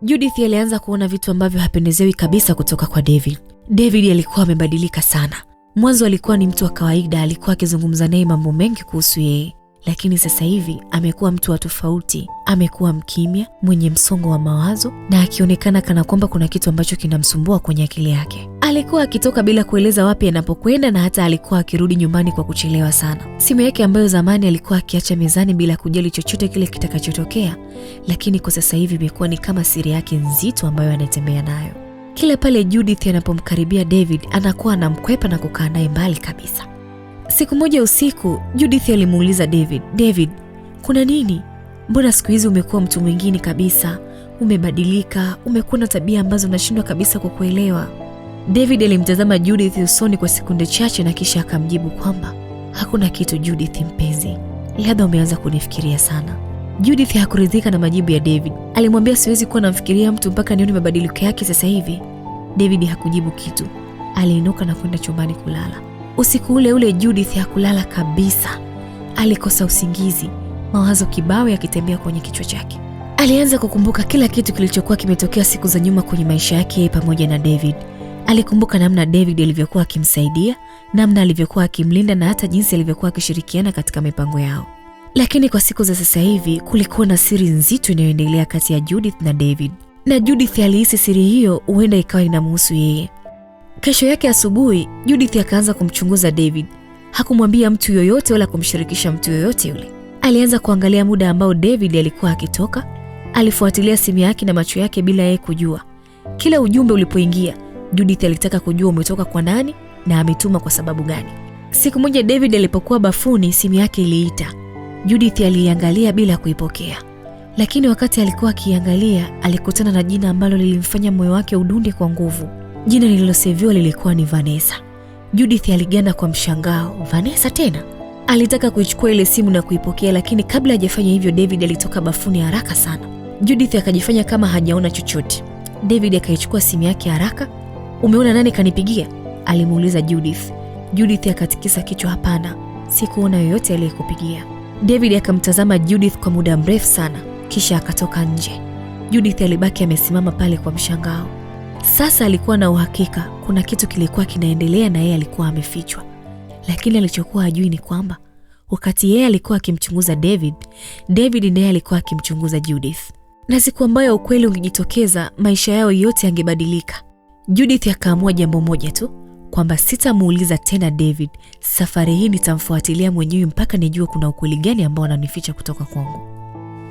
Judith alianza kuona vitu ambavyo hapendezewi kabisa kutoka kwa David. David alikuwa amebadilika sana. Mwanzo alikuwa ni mtu wa kawaida, alikuwa akizungumza naye mambo mengi kuhusu yeye. Lakini sasa hivi amekuwa mtu wa tofauti. Amekuwa mkimya, mwenye msongo wa mawazo na akionekana kana kwamba kuna kitu ambacho kinamsumbua kwenye akili yake. Alikuwa akitoka bila kueleza wapi anapokwenda na hata alikuwa akirudi nyumbani kwa kuchelewa sana. Simu yake ambayo zamani alikuwa akiacha mezani bila kujali chochote kile kitakachotokea, lakini kwa sasa hivi imekuwa ni kama siri yake nzito ambayo anatembea nayo. Kila pale Judith anapomkaribia David, anakuwa anamkwepa na kukaa naye mbali kabisa. Siku moja usiku, Judith alimuuliza David, "David, kuna nini? Mbona siku hizi umekuwa mtu mwingine kabisa? Umebadilika, umekuwa na tabia ambazo nashindwa kabisa kukuelewa." David alimtazama Judith usoni kwa sekunde chache na kisha akamjibu kwamba, "Hakuna kitu Judith mpenzi. Labda umeanza kunifikiria sana." Judith hakuridhika na majibu ya David. Alimwambia, "Siwezi kuwa namfikiria mtu mpaka nione mabadiliko yake sasa hivi." David hakujibu kitu. Aliinuka na kwenda chumbani kulala. Usiku ule ule Judith hakulala kabisa. Alikosa usingizi, mawazo kibao yakitembea kwenye kichwa chake. Alianza kukumbuka kila kitu kilichokuwa kimetokea siku za nyuma kwenye maisha yake pamoja na David. Alikumbuka namna David alivyokuwa akimsaidia, namna alivyokuwa akimlinda na hata jinsi alivyokuwa akishirikiana katika mipango yao. Lakini kwa siku za sasa hivi kulikuwa na siri nzito inayoendelea kati ya Judith na David. Na Judith alihisi siri hiyo huenda ikawa inamhusu yeye. Kesho yake asubuhi, Judith akaanza kumchunguza David. Hakumwambia mtu yoyote wala kumshirikisha mtu yoyote yule. Alianza kuangalia muda ambao David alikuwa akitoka. Alifuatilia simu yake na macho yake bila yeye kujua. Kila ujumbe ulipoingia, Judith alitaka kujua umetoka kwa nani na ametuma kwa sababu gani. Siku moja David alipokuwa bafuni, simu yake iliita. Judith aliiangalia bila kuipokea. Lakini wakati alikuwa akiangalia, alikutana na jina ambalo lilimfanya moyo wake udunde kwa nguvu. Jina lililoseviwa lilikuwa ni Vanessa. Judith aliganda kwa mshangao. Vanessa tena? Alitaka kuichukua ile simu na kuipokea, lakini kabla hajafanya hivyo David alitoka bafuni haraka sana. Judith akajifanya kama hajaona chochote. David akaichukua simu yake haraka. "Umeona nani kanipigia?" alimuuliza Judith. Judith akatikisa kichwa, "Hapana, sikuona yoyote aliyekupigia." David akamtazama Judith kwa muda mrefu sana, kisha akatoka nje. Judith alibaki amesimama pale kwa mshangao. Sasa alikuwa na uhakika kuna kitu kilikuwa kinaendelea na yeye alikuwa amefichwa. Lakini alichokuwa hajui ni kwamba wakati yeye alikuwa akimchunguza David, David ndiye alikuwa akimchunguza Judith. Na siku ambayo ukweli ungejitokeza, maisha yao yote yangebadilika. Judith akaamua jambo moja tu, kwamba sitamuuliza tena David. Safari hii nitamfuatilia mwenyewe mpaka nijue kuna ukweli gani ambao ananificha kutoka kwangu.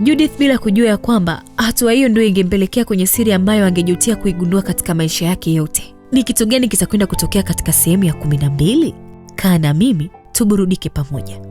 Judith bila kujua ya kwamba hatua hiyo ndio ingempelekea kwenye siri ambayo angejutia kuigundua katika maisha yake yote. Ni kitu gani kitakwenda kutokea katika sehemu ya 12? Kaa na mimi tuburudike pamoja.